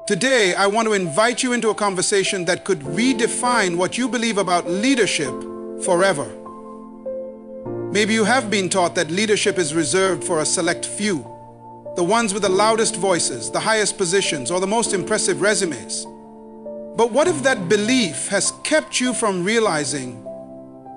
Today, I want to invite you into a conversation that could redefine what you believe about leadership forever. Maybe you have been taught that leadership is reserved for a select few, the ones with the loudest voices, the highest positions, or the most impressive resumes. But what if that belief has kept you from realizing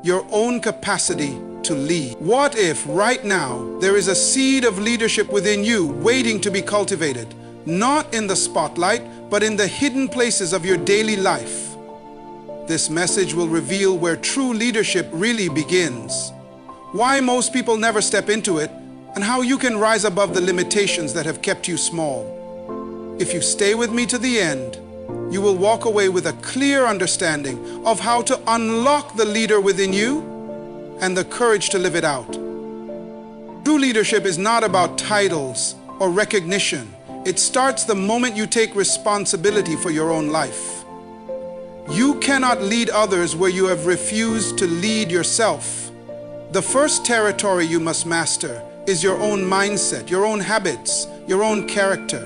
your own capacity to lead? What if right now there is a seed of leadership within you waiting to be cultivated? Not in the spotlight, but in the hidden places of your daily life. This message will reveal where true leadership really begins, why most people never step into it, and how you can rise above the limitations that have kept you small. If you stay with me to the end, you will walk away with a clear understanding of how to unlock the leader within you and the courage to live it out. True leadership is not about titles or recognition. It starts the moment you take responsibility for your own life. You cannot lead others where you have refused to lead yourself. The first territory you must master is your own mindset, your own habits, your own character.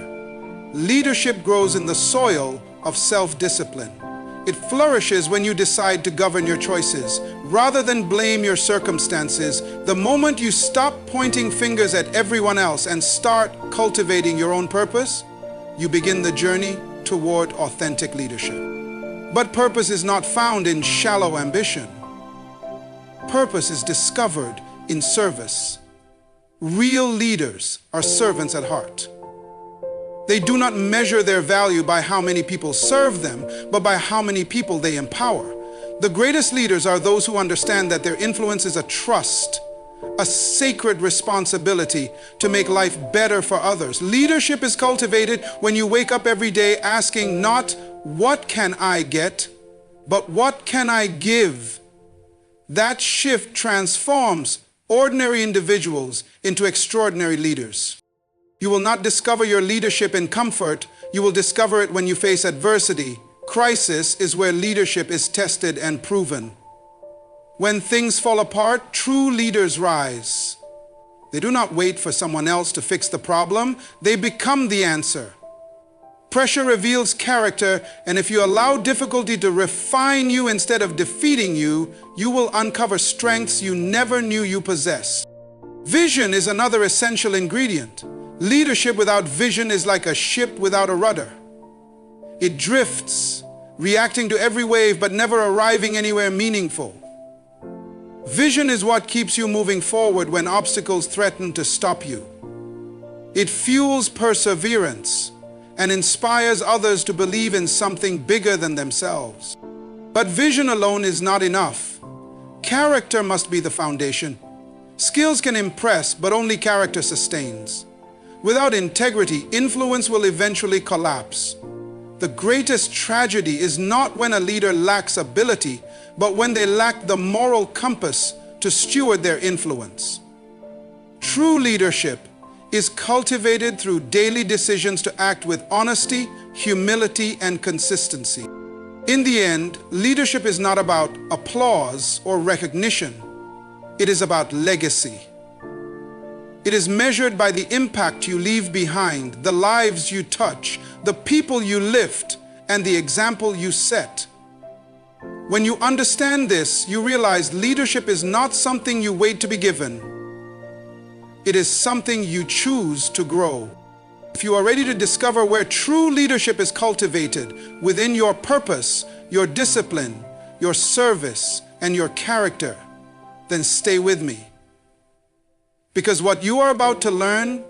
Leadership grows in the soil of self-discipline. It flourishes when you decide to govern your choices, rather than blame your circumstances. The moment you stop pointing fingers at everyone else and start cultivating your own purpose, you begin the journey toward authentic leadership. But purpose is not found in shallow ambition. Purpose is discovered in service. Real leaders are servants at heart. They do not measure their value by how many people serve them, but by how many people they empower. The greatest leaders are those who understand that their influence is a trust, a sacred responsibility to make life better for others. Leadership is cultivated when you wake up every day asking not, "What can I get?" but "What can I give?" That shift transforms ordinary individuals into extraordinary leaders. You will not discover your leadership in comfort. You will discover it when you face adversity. Crisis is where leadership is tested and proven. When things fall apart, true leaders rise. They do not wait for someone else to fix the problem. They become the answer. Pressure reveals character, and if you allow difficulty to refine you instead of defeating you, you will uncover strengths you never knew you possessed. Vision is another essential ingredient. Leadership without vision is like a ship without a rudder. It drifts, reacting to every wave but never arriving anywhere meaningful. Vision is what keeps you moving forward when obstacles threaten to stop you. It fuels perseverance and inspires others to believe in something bigger than themselves. But vision alone is not enough. Character must be the foundation. Skills can impress, but only character sustains. Without integrity, influence will eventually collapse. The greatest tragedy is not when a leader lacks ability, but when they lack the moral compass to steward their influence. True leadership is cultivated through daily decisions to act with honesty, humility, and consistency. In the end, leadership is not about applause or recognition. It is about legacy. It is measured by the impact you leave behind, the lives you touch, the people you lift, and the example you set. When you understand this, you realize leadership is not something you wait to be given. It is something you choose to grow. If you are ready to discover where true leadership is cultivated within your purpose, your discipline, your service, and your character, then stay with me. Because what you are about to learn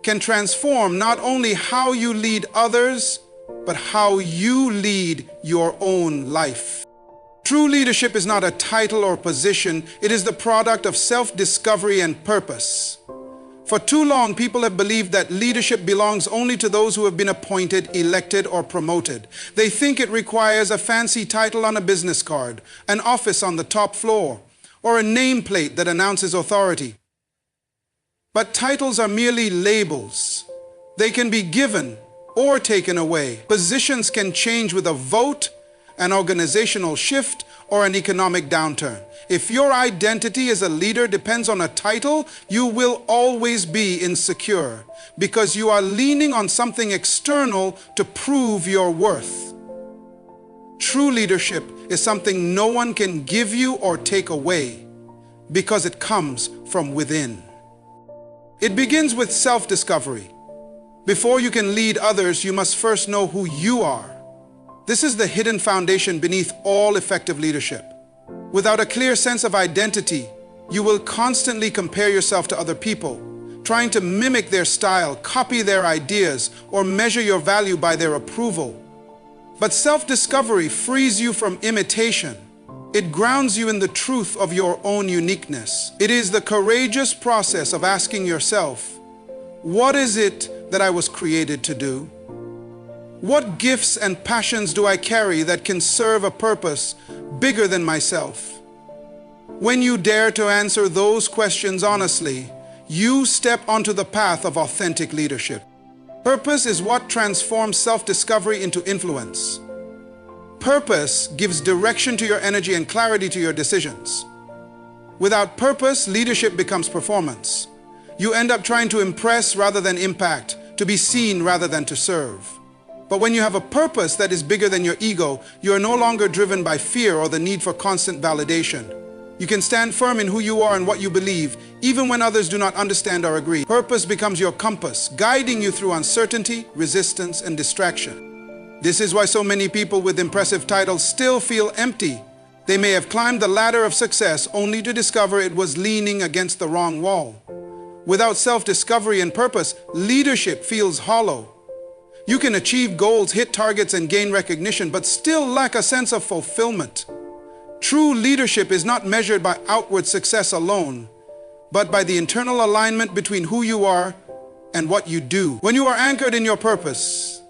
can transform not only how you lead others, but how you lead your own life. True leadership is not a title or position. It is the product of self-discovery and purpose. For too long, people have believed that leadership belongs only to those who have been appointed, elected, or promoted. They think it requires a fancy title on a business card, an office on the top floor, or a nameplate that announces authority. But titles are merely labels. They can be given or taken away. Positions can change with a vote, an organizational shift, or an economic downturn. If your identity as a leader depends on a title, you will always be insecure because you are leaning on something external to prove your worth. True leadership is something no one can give you or take away because it comes from within. It begins with self-discovery. Before you can lead others, you must first know who you are. This is the hidden foundation beneath all effective leadership. Without a clear sense of identity, you will constantly compare yourself to other people, trying to mimic their style, copy their ideas, or measure your value by their approval. But self-discovery frees you from imitation. It grounds you in the truth of your own uniqueness. It is the courageous process of asking yourself, what is it that I was created to do? What gifts and passions do I carry that can serve a purpose bigger than myself? When you dare to answer those questions honestly, you step onto the path of authentic leadership. Purpose is what transforms self-discovery into influence. Purpose gives direction to your energy and clarity to your decisions. Without purpose, leadership becomes performance. You end up trying to impress rather than impact, to be seen rather than to serve. But when you have a purpose that is bigger than your ego, you are no longer driven by fear or the need for constant validation. You can stand firm in who you are and what you believe, even when others do not understand or agree. Purpose becomes your compass, guiding you through uncertainty, resistance, and distraction. This is why so many people with impressive titles still feel empty. They may have climbed the ladder of success only to discover it was leaning against the wrong wall. Without self-discovery and purpose, leadership feels hollow. You can achieve goals, hit targets, and gain recognition, but still lack a sense of fulfillment. True leadership is not measured by outward success alone, but by the internal alignment between who you are and what you do. When you are anchored in your purpose,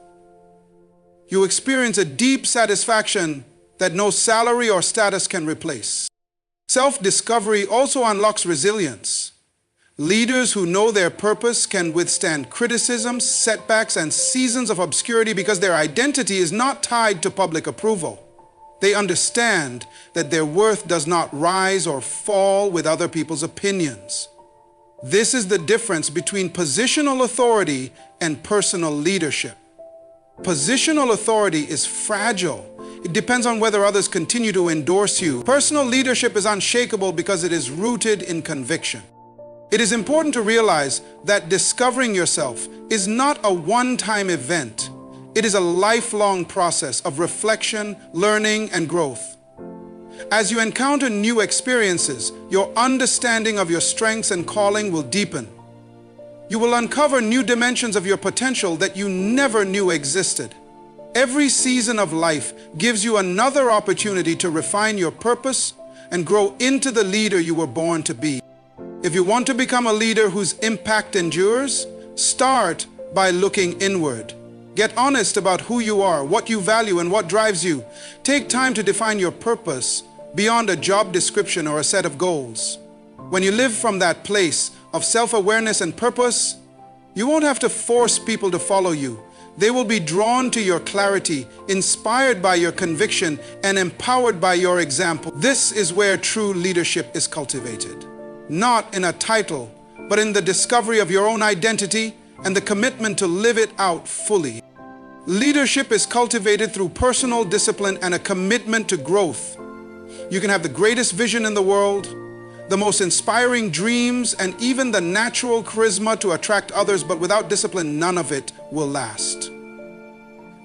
you experience a deep satisfaction that no salary or status can replace. Self-discovery also unlocks resilience. Leaders who know their purpose can withstand criticism, setbacks, and seasons of obscurity because their identity is not tied to public approval. They understand that their worth does not rise or fall with other people's opinions. This is the difference between positional authority and personal leadership. Positional authority is fragile. It depends on whether others continue to endorse you. Personal leadership is unshakable because it is rooted in conviction. It is important to realize that discovering yourself is not a one-time event. It is a lifelong process of reflection, learning, and growth. As you encounter new experiences, your understanding of your strengths and calling will deepen. You will uncover new dimensions of your potential that you never knew existed. Every season of life gives you another opportunity to refine your purpose and grow into the leader you were born to be. If you want to become a leader whose impact endures, start by looking inward. Get honest about who you are, what you value, and what drives you. Take time to define your purpose beyond a job description or a set of goals. When you live from that place of self-awareness and purpose, you won't have to force people to follow you. They will be drawn to your clarity, inspired by your conviction, and empowered by your example. This is where true leadership is cultivated. Not in a title, but in the discovery of your own identity and the commitment to live it out fully. Leadership is cultivated through personal discipline and a commitment to growth. You can have the greatest vision in the world, the most inspiring dreams, and even the natural charisma to attract others, but without discipline, none of it will last.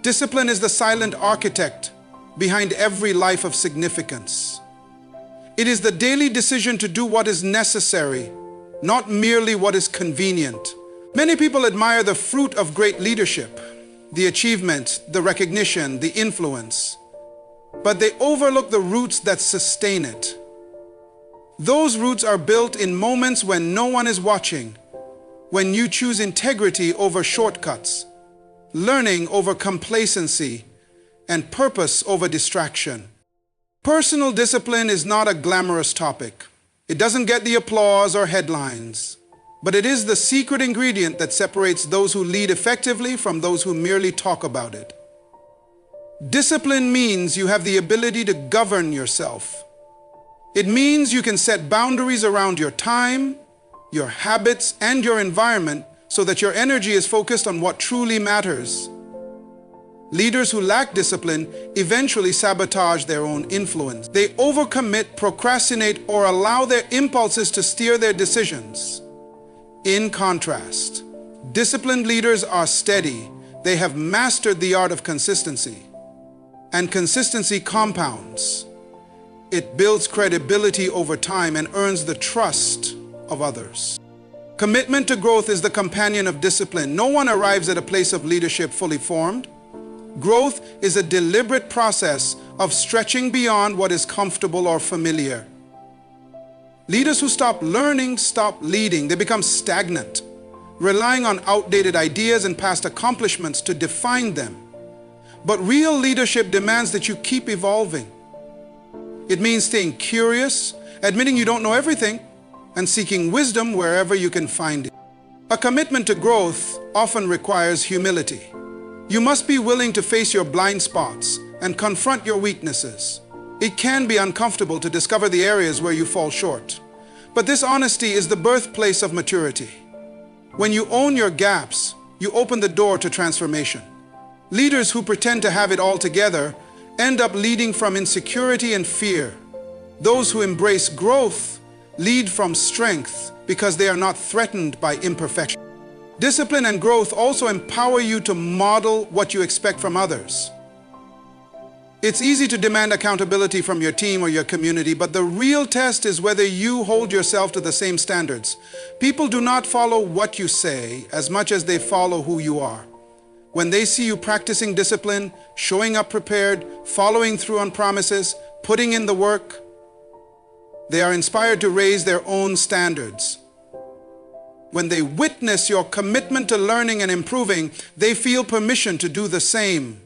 Discipline is the silent architect behind every life of significance. It is the daily decision to do what is necessary, not merely what is convenient. Many people admire the fruit of great leadership, the achievement, the recognition, the influence, but they overlook the roots that sustain it. Those roots are built in moments when no one is watching, when you choose integrity over shortcuts, learning over complacency, and purpose over distraction. Personal discipline is not a glamorous topic. It doesn't get the applause or headlines, but it is the secret ingredient that separates those who lead effectively from those who merely talk about it. Discipline means you have the ability to govern yourself. It means you can set boundaries around your time, your habits, and your environment so that your energy is focused on what truly matters. Leaders who lack discipline eventually sabotage their own influence. They overcommit, procrastinate, or allow their impulses to steer their decisions. In contrast, disciplined leaders are steady. They have mastered the art of consistency. And consistency compounds. It builds credibility over time and earns the trust of others. Commitment to growth is the companion of discipline. No one arrives at a place of leadership fully formed. Growth is a deliberate process of stretching beyond what is comfortable or familiar. Leaders who stop learning stop leading. They become stagnant, relying on outdated ideas and past accomplishments to define them. But real leadership demands that you keep evolving. It means staying curious, admitting you don't know everything, and seeking wisdom wherever you can find it. A commitment to growth often requires humility. You must be willing to face your blind spots and confront your weaknesses. It can be uncomfortable to discover the areas where you fall short. But this honesty is the birthplace of maturity. When you own your gaps, you open the door to transformation. Leaders who pretend to have it all together end up leading from insecurity and fear. Those who embrace growth lead from strength because they are not threatened by imperfection. Discipline and growth also empower you to model what you expect from others. It's easy to demand accountability from your team or your community, but the real test is whether you hold yourself to the same standards. People do not follow what you say as much as they follow who you are. When they see you practicing discipline, showing up prepared, following through on promises, putting in the work, they are inspired to raise their own standards. When they witness your commitment to learning and improving, they feel permission to do the same.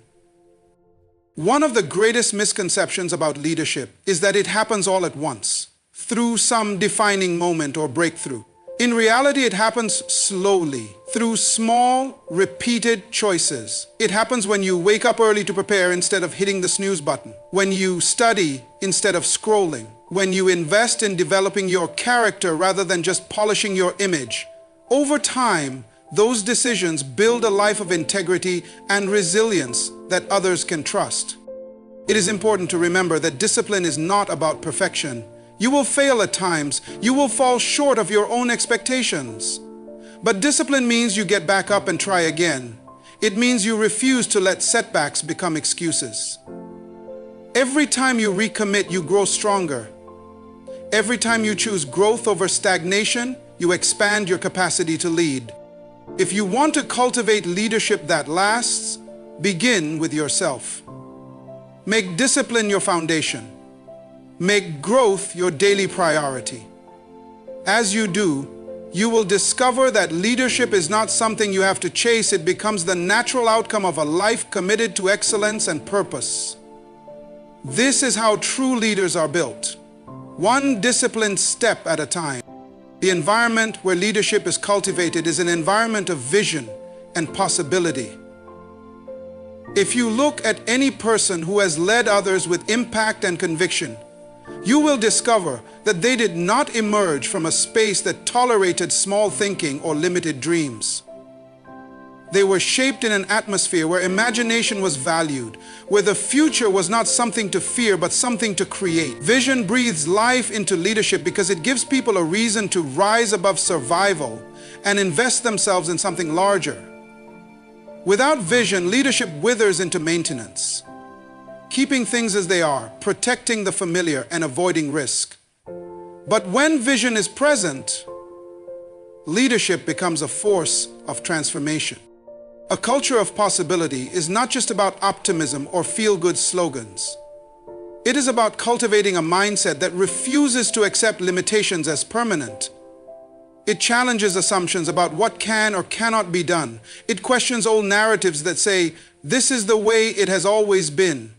One of the greatest misconceptions about leadership is that it happens all at once, through some defining moment or breakthrough. In reality, it happens slowly, through small, repeated choices. It happens when you wake up early to prepare instead of hitting the snooze button, when you study instead of scrolling, when you invest in developing your character rather than just polishing your image. Over time, those decisions build a life of integrity and resilience that others can trust. It is important to remember that discipline is not about perfection. You will fail at times. You will fall short of your own expectations. But discipline means you get back up and try again. It means you refuse to let setbacks become excuses. Every time you recommit, you grow stronger. Every time you choose growth over stagnation, you expand your capacity to lead. If you want to cultivate leadership that lasts, begin with yourself. Make discipline your foundation. Make growth your daily priority. As you do, you will discover that leadership is not something you have to chase. It becomes the natural outcome of a life committed to excellence and purpose. This is how true leaders are built, one disciplined step at a time. The environment where leadership is cultivated is an environment of vision and possibility. If you look at any person who has led others with impact and conviction, you will discover that they did not emerge from a space that tolerated small thinking or limited dreams. They were shaped in an atmosphere where imagination was valued, where the future was not something to fear but something to create. Vision breathes life into leadership because it gives people a reason to rise above survival and invest themselves in something larger. Without vision, leadership withers into maintenance, keeping things as they are, protecting the familiar and avoiding risk. But when vision is present, leadership becomes a force of transformation. A culture of possibility is not just about optimism or feel-good slogans. It is about cultivating a mindset that refuses to accept limitations as permanent. It challenges assumptions about what can or cannot be done. It questions old narratives that say, "This is the way it has always been."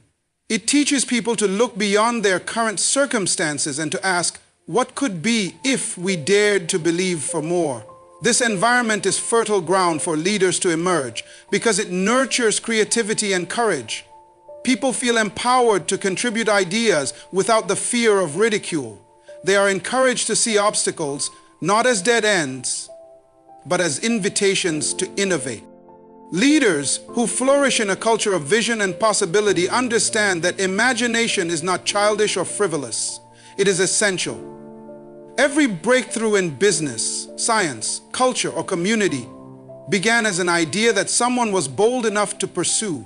It teaches people to look beyond their current circumstances and to ask, what could be if we dared to believe for more? This environment is fertile ground for leaders to emerge because it nurtures creativity and courage. People feel empowered to contribute ideas without the fear of ridicule. They are encouraged to see obstacles not as dead ends, but as invitations to innovate. Leaders who flourish in a culture of vision and possibility understand that imagination is not childish or frivolous. It is essential. Every breakthrough in business, science, culture, or community began as an idea that someone was bold enough to pursue.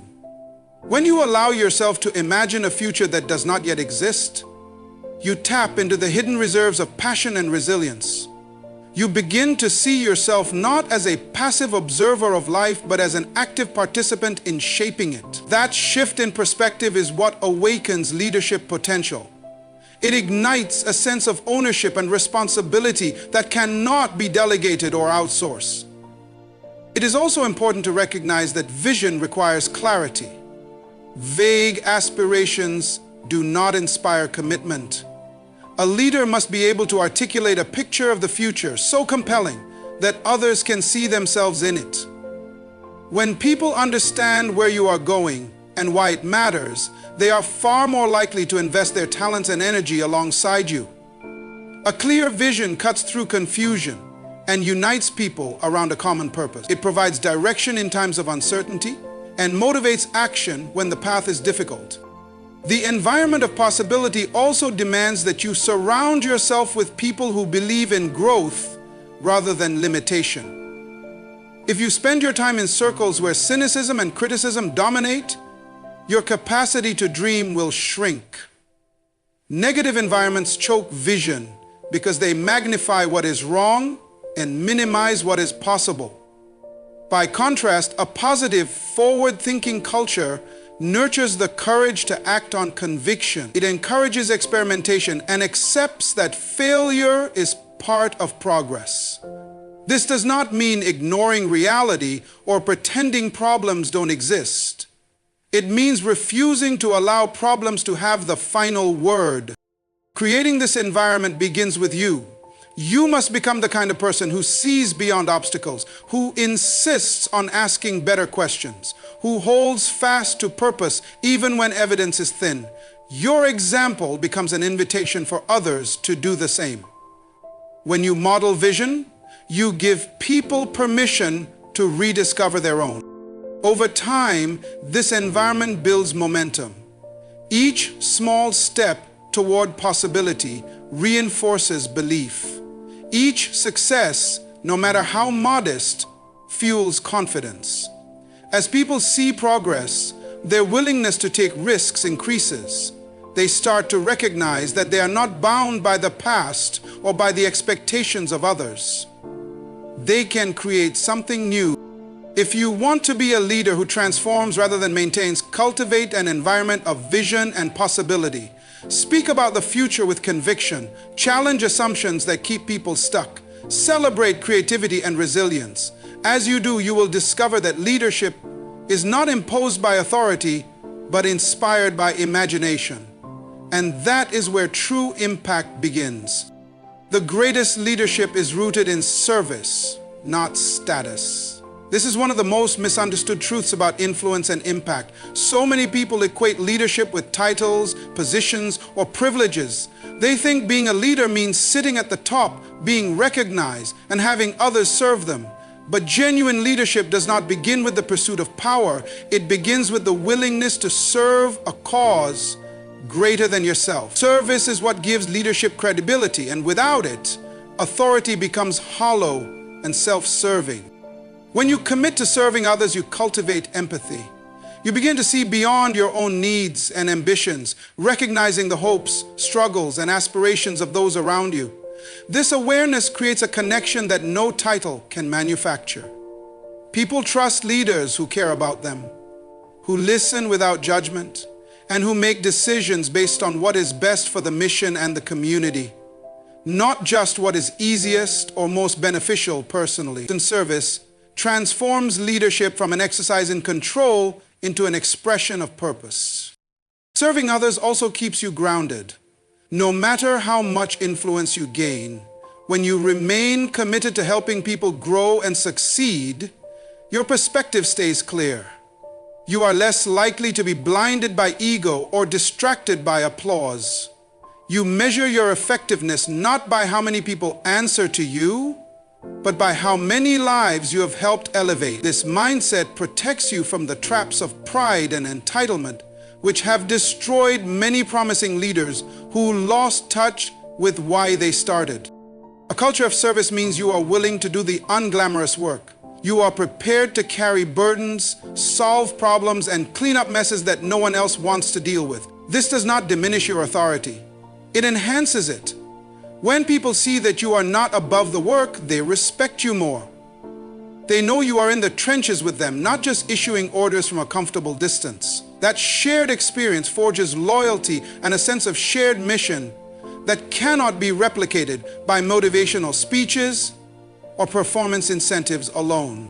When you allow yourself to imagine a future that does not yet exist, you tap into the hidden reserves of passion and resilience. You begin to see yourself not as a passive observer of life, but as an active participant in shaping it. That shift in perspective is what awakens leadership potential. It ignites a sense of ownership and responsibility that cannot be delegated or outsourced. It is also important to recognize that vision requires clarity. Vague aspirations do not inspire commitment. A leader must be able to articulate a picture of the future so compelling that others can see themselves in it. When people understand where you are going and why it matters, they are far more likely to invest their talents and energy alongside you. A clear vision cuts through confusion and unites people around a common purpose. It provides direction in times of uncertainty and motivates action when the path is difficult. The environment of possibility also demands that you surround yourself with people who believe in growth rather than limitation. If you spend your time in circles where cynicism and criticism dominate, your capacity to dream will shrink. Negative environments choke vision because they magnify what is wrong and minimize what is possible. By contrast, a positive, forward-thinking culture nurtures the courage to act on conviction. It encourages experimentation and accepts that failure is part of progress. This does not mean ignoring reality or pretending problems don't exist. It means refusing to allow problems to have the final word. Creating this environment begins with you. You must become the kind of person who sees beyond obstacles, who insists on asking better questions, who holds fast to purpose even when evidence is thin. Your example becomes an invitation for others to do the same. When you model vision, you give people permission to rediscover their own. Over time, this environment builds momentum. Each small step toward possibility reinforces belief. Each success, no matter how modest, fuels confidence. As people see progress, their willingness to take risks increases. They start to recognize that they are not bound by the past or by the expectations of others. They can create something new. If you want to be a leader who transforms rather than maintains, cultivate an environment of vision and possibility. Speak about the future with conviction. Challenge assumptions that keep people stuck. Celebrate creativity and resilience. As you do, you will discover that leadership is not imposed by authority, but inspired by imagination. And that is where true impact begins. The greatest leadership is rooted in service, not status. This is one of the most misunderstood truths about influence and impact. So many people equate leadership with titles, positions, or privileges. They think being a leader means sitting at the top, being recognized, and having others serve them. But genuine leadership does not begin with the pursuit of power. It begins with the willingness to serve a cause greater than yourself. Service is what gives leadership credibility, and without it, authority becomes hollow and self-serving. When you commit to serving others, you cultivate empathy. You begin to see beyond your own needs and ambitions, recognizing the hopes, struggles, and aspirations of those around you. This awareness creates a connection that no title can manufacture. People trust leaders who care about them, who listen without judgment, and who make decisions based on what is best for the mission and the community, not just what is easiest or most beneficial personally. In service transforms leadership from an exercise in control into an expression of purpose. Serving others also keeps you grounded. No matter how much influence you gain, when you remain committed to helping people grow and succeed, your perspective stays clear. You are less likely to be blinded by ego or distracted by applause. You measure your effectiveness not by how many people answer to you, but by how many lives you have helped elevate. This mindset protects you from the traps of pride and entitlement, which have destroyed many promising leaders who lost touch with why they started. A culture of service means you are willing to do the unglamorous work. You are prepared to carry burdens, solve problems, and clean up messes that no one else wants to deal with. This does not diminish your authority. It enhances it. When people see that you are not above the work, they respect you more. They know you are in the trenches with them, not just issuing orders from a comfortable distance. That shared experience forges loyalty and a sense of shared mission that cannot be replicated by motivational speeches or performance incentives alone.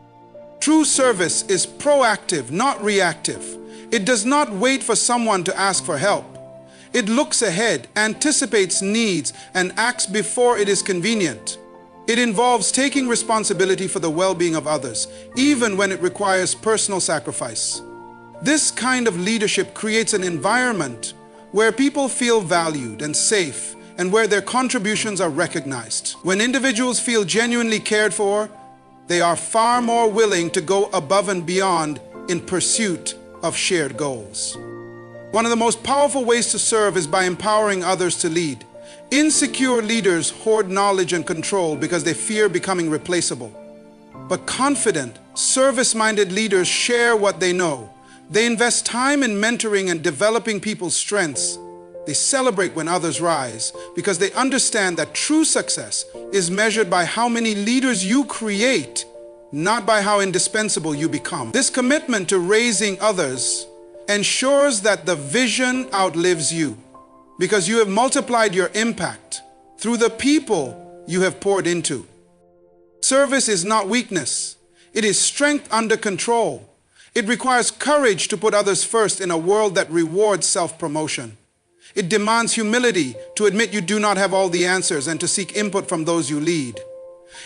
True service is proactive, not reactive. It does not wait for someone to ask for help. It looks ahead, anticipates needs, and acts before it is convenient. It involves taking responsibility for the well-being of others, even when it requires personal sacrifice. This kind of leadership creates an environment where people feel valued and safe, and where their contributions are recognized. When individuals feel genuinely cared for, they are far more willing to go above and beyond in pursuit of shared goals. One of the most powerful ways to serve is by empowering others to lead. Insecure leaders hoard knowledge and control because they fear becoming replaceable. But confident, service-minded leaders share what they know. They invest time in mentoring and developing people's strengths. They celebrate when others rise because they understand that true success is measured by how many leaders you create, not by how indispensable you become. This commitment to raising others ensures that the vision outlives you because you have multiplied your impact through the people you have poured into. Service is not weakness. It is strength under control. It requires courage to put others first in a world that rewards self-promotion. It demands humility to admit you do not have all the answers and to seek input from those you lead.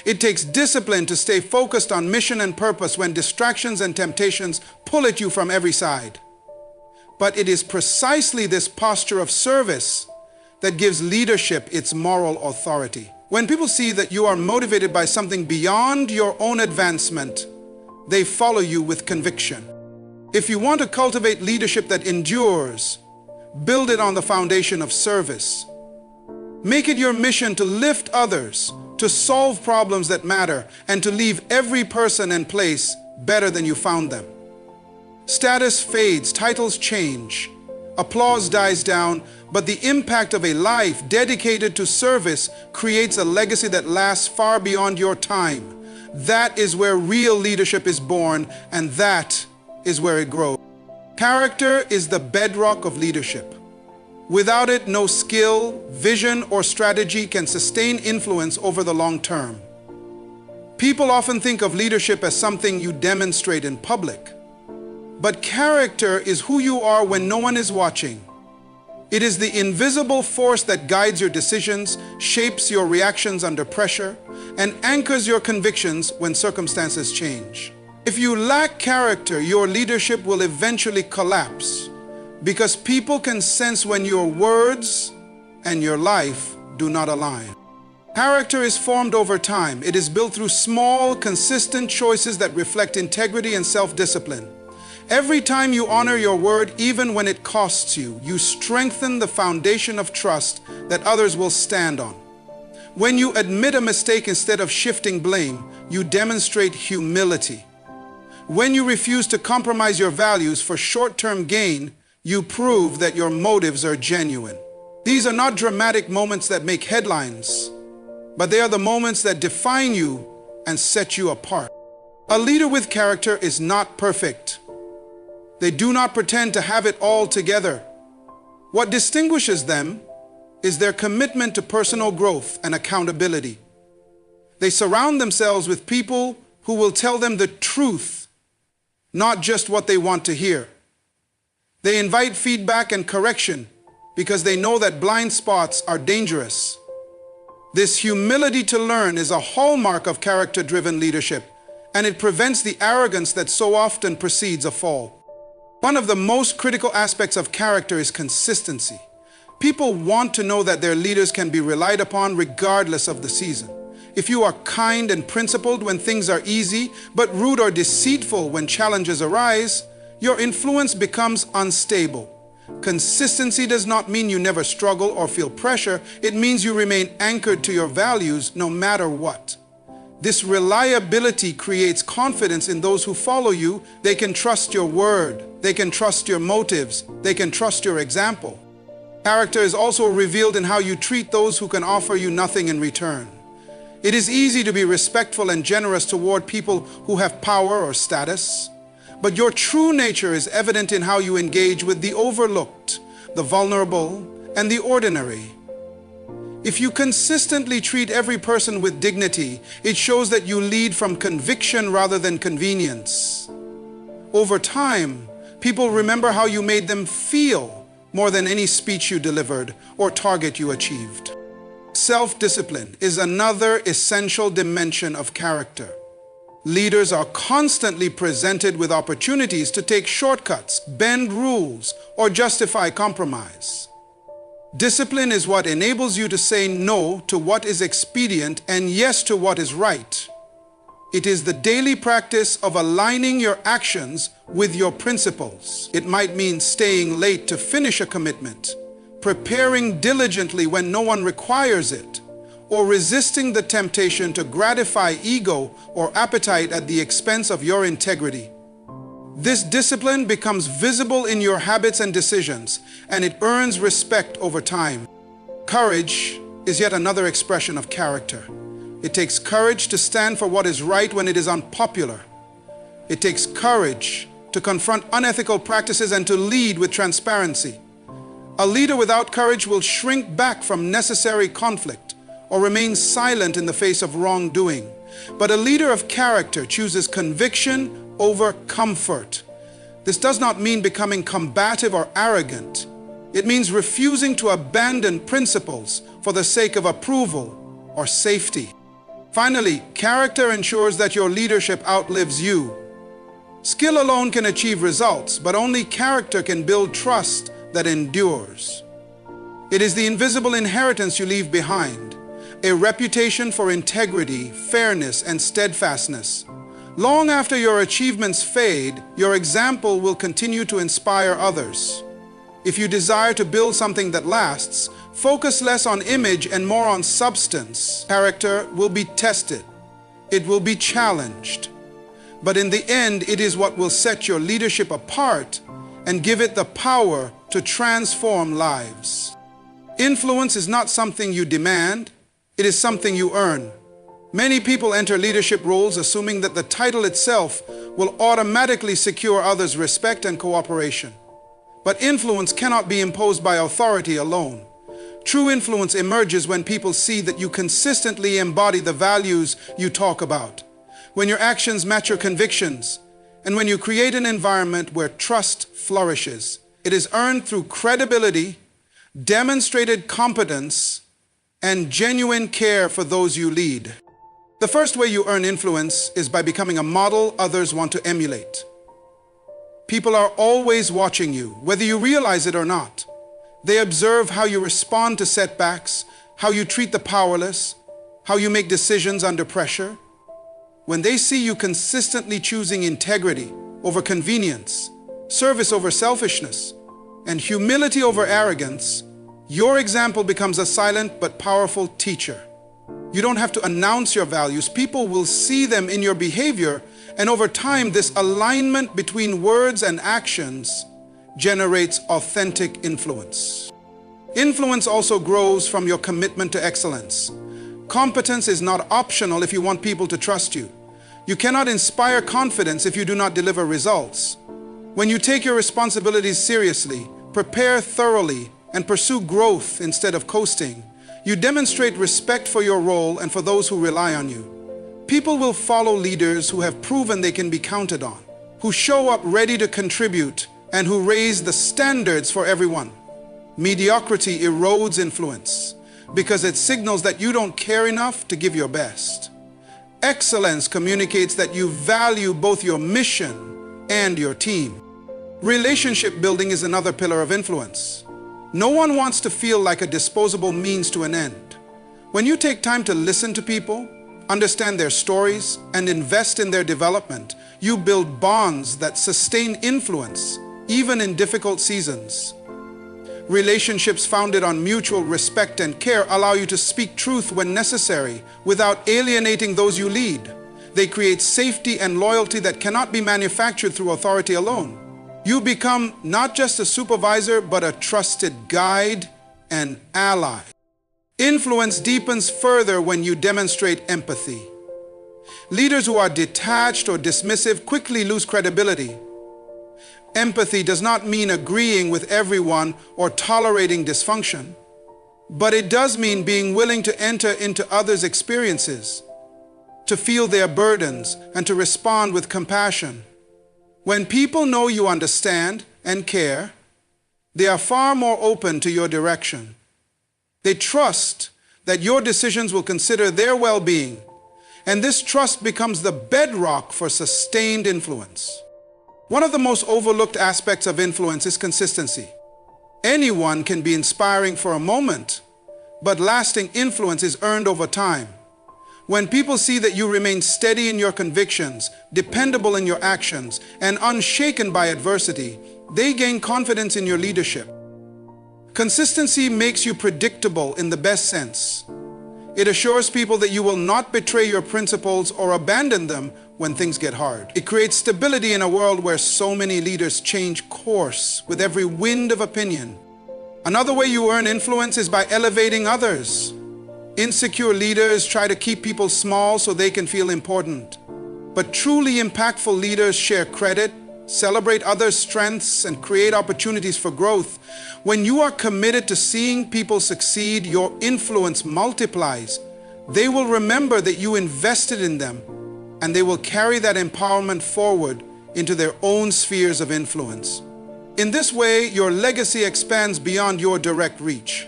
It takes discipline to stay focused on mission and purpose when distractions and temptations pull at you from every side. But it is precisely this posture of service that gives leadership its moral authority. When people see that you are motivated by something beyond your own advancement, they follow you with conviction. If you want to cultivate leadership that endures, build it on the foundation of service. Make it your mission to lift others, to solve problems that matter, and to leave every person and place better than you found them. Status fades, titles change, applause dies down, but the impact of a life dedicated to service creates a legacy that lasts far beyond your time. That is where real leadership is born, and that is where it grows. Character is the bedrock of leadership. Without it, no skill, vision, or strategy can sustain influence over the long term. People often think of leadership as something you demonstrate in public. But character is who you are when no one is watching. It is the invisible force that guides your decisions, shapes your reactions under pressure, and anchors your convictions when circumstances change. If you lack character, your leadership will eventually collapse because people can sense when your words and your life do not align. Character is formed over time. It is built through small, consistent choices that reflect integrity and self-discipline. Every time you honor your word, even when it costs you, you strengthen the foundation of trust that others will stand on. When you admit a mistake instead of shifting blame, you demonstrate humility. When you refuse to compromise your values for short-term gain, you prove that your motives are genuine. These are not dramatic moments that make headlines, but they are the moments that define you and set you apart. A leader with character is not perfect. They do not pretend to have it all together. What distinguishes them is their commitment to personal growth and accountability. They surround themselves with people who will tell them the truth, not just what they want to hear. They invite feedback and correction because they know that blind spots are dangerous. This humility to learn is a hallmark of character-driven leadership, and it prevents the arrogance that so often precedes a fall. One of the most critical aspects of character is consistency. People want to know that their leaders can be relied upon regardless of the season. If you are kind and principled when things are easy, but rude or deceitful when challenges arise, your influence becomes unstable. Consistency does not mean you never struggle or feel pressure. It means you remain anchored to your values no matter what. This reliability creates confidence in those who follow you. They can trust your word. They can trust your motives. They can trust your example. Character is also revealed in how you treat those who can offer you nothing in return. It is easy to be respectful and generous toward people who have power or status, but your true nature is evident in how you engage with the overlooked, the vulnerable, and the ordinary. If you consistently treat every person with dignity, it shows that you lead from conviction rather than convenience. Over time, people remember how you made them feel more than any speech you delivered or target you achieved. Self-discipline is another essential dimension of character. Leaders are constantly presented with opportunities to take shortcuts, bend rules, or justify compromise. Discipline is what enables you to say no to what is expedient and yes to what is right. It is the daily practice of aligning your actions with your principles. It might mean staying late to finish a commitment, preparing diligently when no one requires it, or resisting the temptation to gratify ego or appetite at the expense of your integrity. This discipline becomes visible in your habits and decisions, and it earns respect over time. Courage is yet another expression of character. It takes courage to stand for what is right when it is unpopular. It takes courage to confront unethical practices and to lead with transparency. A leader without courage will shrink back from necessary conflict or remain silent in the face of wrongdoing. But a leader of character chooses conviction over comfort. This does not mean becoming combative or arrogant. It means refusing to abandon principles for the sake of approval or safety. Finally, character ensures that your leadership outlives you. Skill alone can achieve results, but only character can build trust that endures. It is the invisible inheritance you leave behind, a reputation for integrity, fairness, and steadfastness. Long after your achievements fade, your example will continue to inspire others. If you desire to build something that lasts, focus less on image and more on substance. Character will be tested. It will be challenged. But in the end, it is what will set your leadership apart and give it the power to transform lives. Influence is not something you demand, it is something you earn. Many people enter leadership roles assuming that the title itself will automatically secure others' respect and cooperation. But influence cannot be imposed by authority alone. True influence emerges when people see that you consistently embody the values you talk about, when your actions match your convictions, and when you create an environment where trust flourishes. It is earned through credibility, demonstrated competence, and genuine care for those you lead. The first way you earn influence is by becoming a model others want to emulate. People are always watching you, whether you realize it or not. They observe how you respond to setbacks, how you treat the powerless, how you make decisions under pressure. When they see you consistently choosing integrity over convenience, service over selfishness, and humility over arrogance, your example becomes a silent but powerful teacher. You don't have to announce your values. People will see them in your behavior, and over time, this alignment between words and actions generates authentic influence. Influence also grows from your commitment to excellence. Competence is not optional if you want people to trust you. You cannot inspire confidence if you do not deliver results. When you take your responsibilities seriously, prepare thoroughly, and pursue growth instead of coasting, you demonstrate respect for your role and for those who rely on you. People will follow leaders who have proven they can be counted on, who show up ready to contribute, and who raise the standards for everyone. Mediocrity erodes influence because it signals that you don't care enough to give your best. Excellence communicates that you value both your mission and your team. Relationship building is another pillar of influence. No one wants to feel like a disposable means to an end. When you take time to listen to people, understand their stories, and invest in their development, you build bonds that sustain influence, even in difficult seasons. Relationships founded on mutual respect and care allow you to speak truth when necessary, without alienating those you lead. They create safety and loyalty that cannot be manufactured through authority alone. You become not just a supervisor, but a trusted guide and ally. Influence deepens further when you demonstrate empathy. Leaders who are detached or dismissive quickly lose credibility. Empathy does not mean agreeing with everyone or tolerating dysfunction, but it does mean being willing to enter into others' experiences, to feel their burdens, and to respond with compassion. When people know you understand and care, they are far more open to your direction. They trust that your decisions will consider their well-being, and this trust becomes the bedrock for sustained influence. One of the most overlooked aspects of influence is consistency. Anyone can be inspiring for a moment, but lasting influence is earned over time. When people see that you remain steady in your convictions, dependable in your actions, and unshaken by adversity, they gain confidence in your leadership. Consistency makes you predictable in the best sense. It assures people that you will not betray your principles or abandon them when things get hard. It creates stability in a world where so many leaders change course with every wind of opinion. Another way you earn influence is by elevating others. Insecure leaders try to keep people small so they can feel important. But truly impactful leaders share credit, celebrate others' strengths, and create opportunities for growth. When you are committed to seeing people succeed, your influence multiplies. They will remember that you invested in them, and they will carry that empowerment forward into their own spheres of influence. In this way, your legacy expands beyond your direct reach.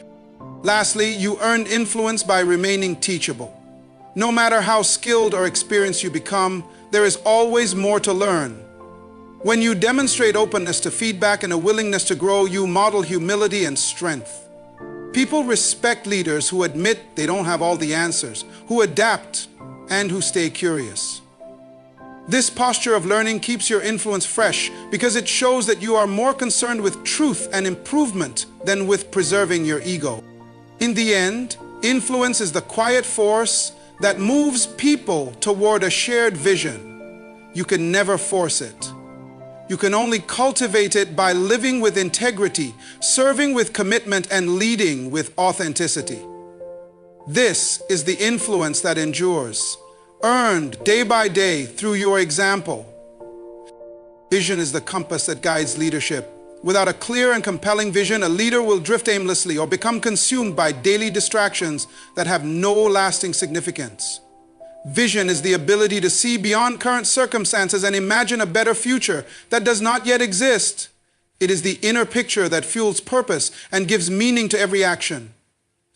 Lastly, you earn influence by remaining teachable. No matter how skilled or experienced you become, there is always more to learn. When you demonstrate openness to feedback and a willingness to grow, you model humility and strength. People respect leaders who admit they don't have all the answers, who adapt, and who stay curious. This posture of learning keeps your influence fresh because it shows that you are more concerned with truth and improvement than with preserving your ego. In the end, influence is the quiet force that moves people toward a shared vision. You can never force it. You can only cultivate it by living with integrity, serving with commitment, and leading with authenticity. This is the influence that endures, earned day by day through your example. Vision is the compass that guides leadership. Without a clear and compelling vision, a leader will drift aimlessly or become consumed by daily distractions that have no lasting significance. Vision is the ability to see beyond current circumstances and imagine a better future that does not yet exist. It is the inner picture that fuels purpose and gives meaning to every action.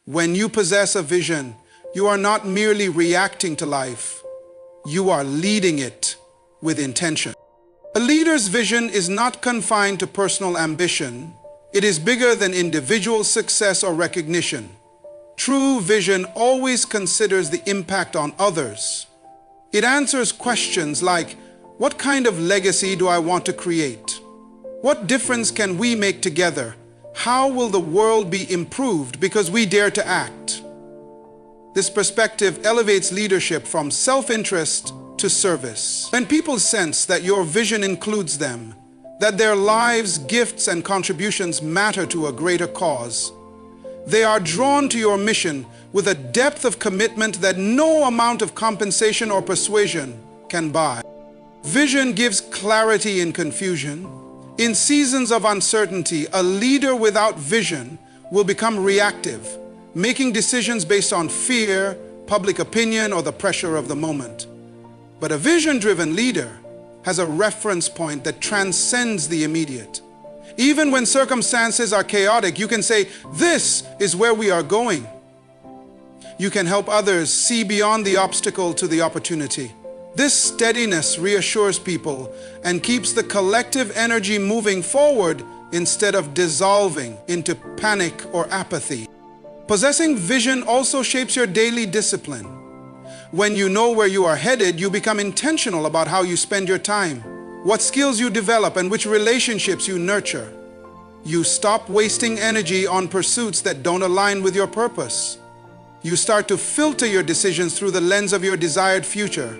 When you possess a vision, you are not merely reacting to life. You are leading it with intention. A leader's vision is not confined to personal ambition. It is bigger than individual success or recognition. True vision always considers the impact on others. It answers questions like, what kind of legacy do I want to create? What difference can we make together? How will the world be improved because we dare to act? This perspective elevates leadership from self-interest to service. When people sense that your vision includes them, that their lives, gifts, and contributions matter to a greater cause, they are drawn to your mission with a depth of commitment that no amount of compensation or persuasion can buy. Vision gives clarity in confusion. In seasons of uncertainty, a leader without vision will become reactive, making decisions based on fear, public opinion, or the pressure of the moment. But a vision-driven leader has a reference point that transcends the immediate. Even when circumstances are chaotic, you can say, this is where we are going. You can help others see beyond the obstacle to the opportunity. This steadiness reassures people and keeps the collective energy moving forward instead of dissolving into panic or apathy. Possessing vision also shapes your daily discipline. When you know where you are headed, you become intentional about how you spend your time, what skills you develop, and which relationships you nurture. You stop wasting energy on pursuits that don't align with your purpose. You start to filter your decisions through the lens of your desired future.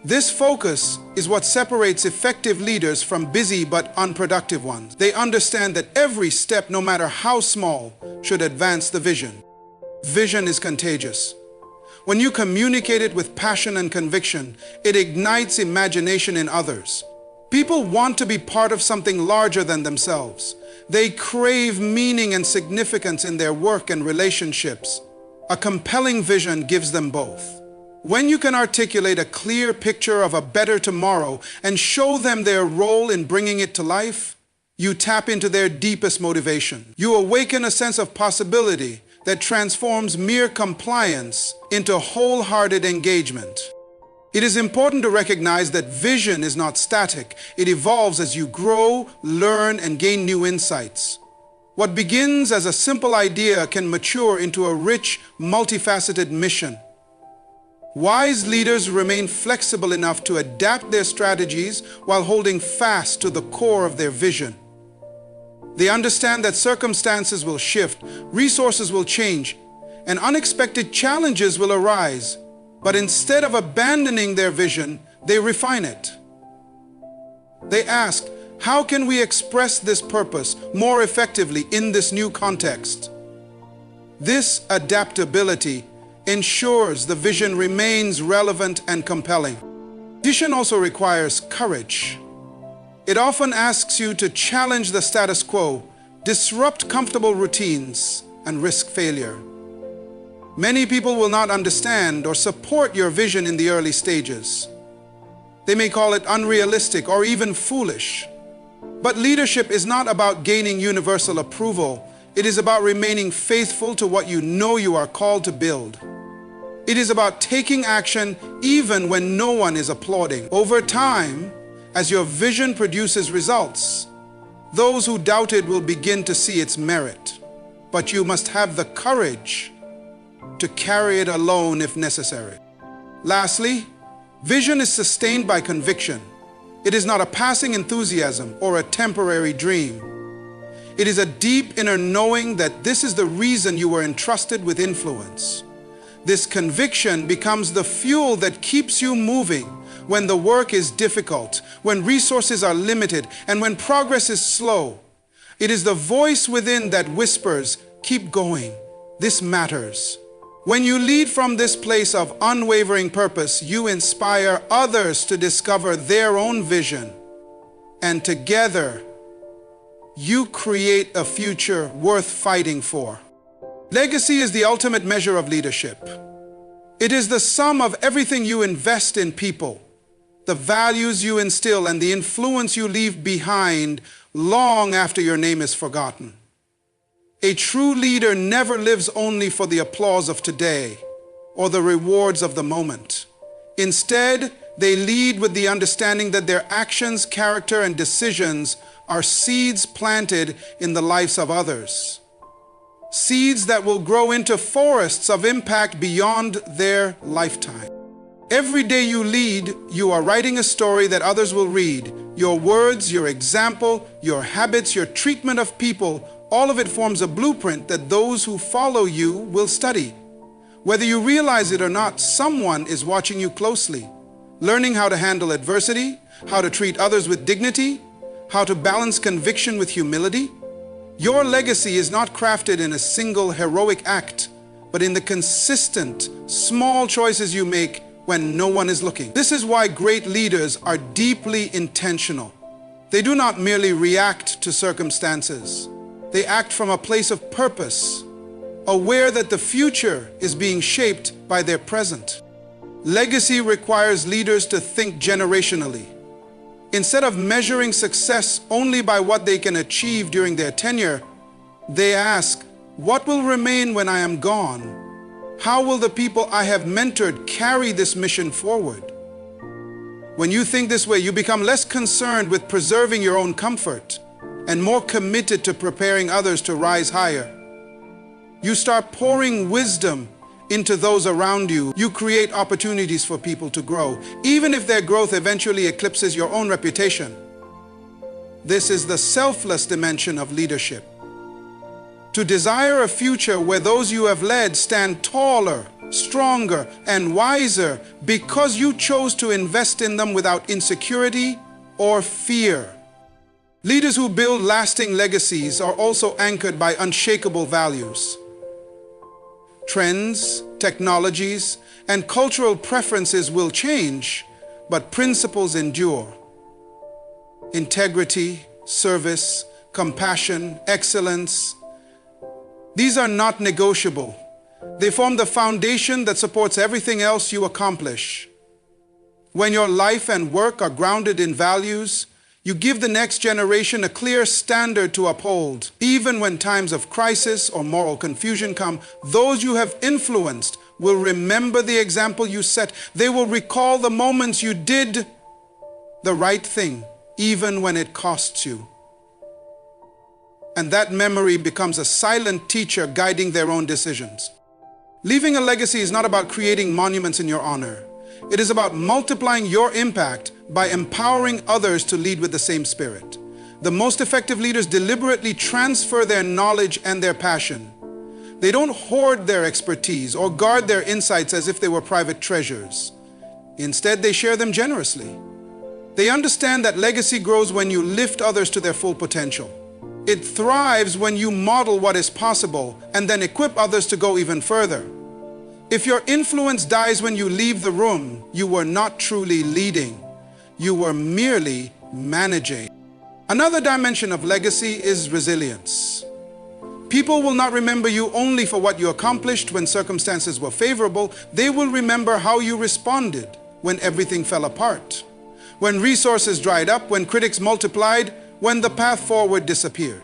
This focus is what separates effective leaders from busy but unproductive ones. They understand that every step, no matter how small, should advance the vision. Vision is contagious. When you communicate it with passion and conviction, it ignites imagination in others. People want to be part of something larger than themselves. They crave meaning and significance in their work and relationships. A compelling vision gives them both. When you can articulate a clear picture of a better tomorrow and show them their role in bringing it to life, you tap into their deepest motivation. You awaken a sense of possibility that transforms mere compliance into wholehearted engagement. It is important to recognize that vision is not static. It evolves as you grow, learn, and gain new insights. What begins as a simple idea can mature into a rich, multifaceted mission. Wise leaders remain flexible enough to adapt their strategies while holding fast to the core of their vision. They understand that circumstances will shift, resources will change, and unexpected challenges will arise. But instead of abandoning their vision, they refine it. They ask, how can we express this purpose more effectively in this new context? This adaptability ensures the vision remains relevant and compelling. Vision also requires courage. It often asks you to challenge the status quo, disrupt comfortable routines, and risk failure. Many people will not understand or support your vision in the early stages. They may call it unrealistic or even foolish. But leadership is not about gaining universal approval. It is about remaining faithful to what you know you are called to build. It is about taking action even when no one is applauding. Over time, as your vision produces results, those who doubted will begin to see its merit. But you must have the courage to carry it alone if necessary. Lastly, vision is sustained by conviction. It is not a passing enthusiasm or a temporary dream. It is a deep inner knowing that this is the reason you were entrusted with influence. This conviction becomes the fuel that keeps you moving when the work is difficult, when resources are limited, and when progress is slow. It is the voice within that whispers, "Keep going. This matters." When you lead from this place of unwavering purpose, you inspire others to discover their own vision. And together, you create a future worth fighting for. Legacy is the ultimate measure of leadership. It is the sum of everything you invest in people, the values you instill, and the influence you leave behind long after your name is forgotten. A true leader never lives only for the applause of today or the rewards of the moment. Instead, they lead with the understanding that their actions, character, and decisions are seeds planted in the lives of others. Seeds that will grow into forests of impact beyond their lifetime. Every day you lead, you are writing a story that others will read. Your words, your example, your habits, your treatment of people, all of it forms a blueprint that those who follow you will study. Whether you realize it or not, someone is watching you closely, learning how to handle adversity, how to treat others with dignity, how to balance conviction with humility. Your legacy is not crafted in a single heroic act, but in the consistent, small choices you make when no one is looking. This is why great leaders are deeply intentional. They do not merely react to circumstances. They act from a place of purpose, aware that the future is being shaped by their present. Legacy requires leaders to think generationally. Instead of measuring success only by what they can achieve during their tenure, they ask, what will remain when I am gone? How will the people I have mentored carry this mission forward? When you think this way, you become less concerned with preserving your own comfort and more committed to preparing others to rise higher. You start pouring wisdom into those around you. You create opportunities for people to grow, even if their growth eventually eclipses your own reputation. This is the selfless dimension of leadership. To desire a future where those you have led stand taller, stronger, and wiser because you chose to invest in them without insecurity or fear. Leaders who build lasting legacies are also anchored by unshakable values. Trends, technologies, and cultural preferences will change, but principles endure. Integrity, service, compassion, excellence. These are not negotiable. They form the foundation that supports everything else you accomplish. When your life and work are grounded in values, you give the next generation a clear standard to uphold. Even when times of crisis or moral confusion come, those you have influenced will remember the example you set. They will recall the moments you did the right thing, even when it costs you. And that memory becomes a silent teacher guiding their own decisions. Leaving a legacy is not about creating monuments in your honor. It is about multiplying your impact by empowering others to lead with the same spirit. The most effective leaders deliberately transfer their knowledge and their passion. They don't hoard their expertise or guard their insights as if they were private treasures. Instead, they share them generously. They understand that legacy grows when you lift others to their full potential. It thrives when you model what is possible and then equip others to go even further. If your influence dies when you leave the room, you were not truly leading. You were merely managing. Another dimension of legacy is resilience. People will not remember you only for what you accomplished when circumstances were favorable. They will remember how you responded when everything fell apart, when resources dried up, when critics multiplied, when the path forward disappeared.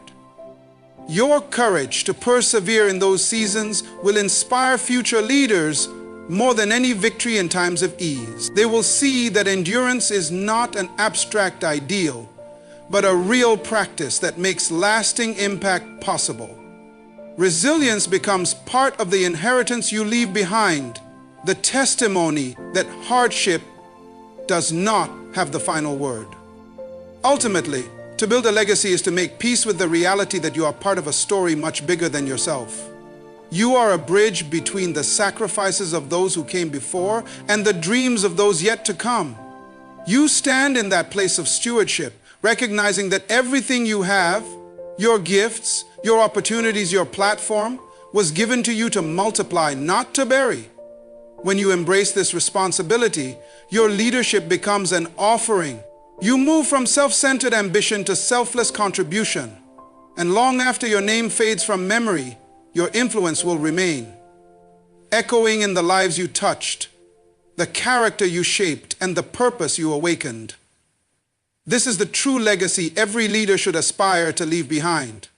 Your courage to persevere in those seasons will inspire future leaders more than any victory in times of ease. They will see that endurance is not an abstract ideal, but a real practice that makes lasting impact possible. Resilience becomes part of the inheritance you leave behind, the testimony that hardship does not have the final word. Ultimately, to build a legacy is to make peace with the reality that you are part of a story much bigger than yourself. You are a bridge between the sacrifices of those who came before and the dreams of those yet to come. You stand in that place of stewardship, recognizing that everything you have, your gifts, your opportunities, your platform, was given to you to multiply, not to bury. When you embrace this responsibility, your leadership becomes an offering. You move from self-centered ambition to selfless contribution, and long after your name fades from memory, your influence will remain, echoing in the lives you touched, the character you shaped, and the purpose you awakened. This is the true legacy every leader should aspire to leave behind.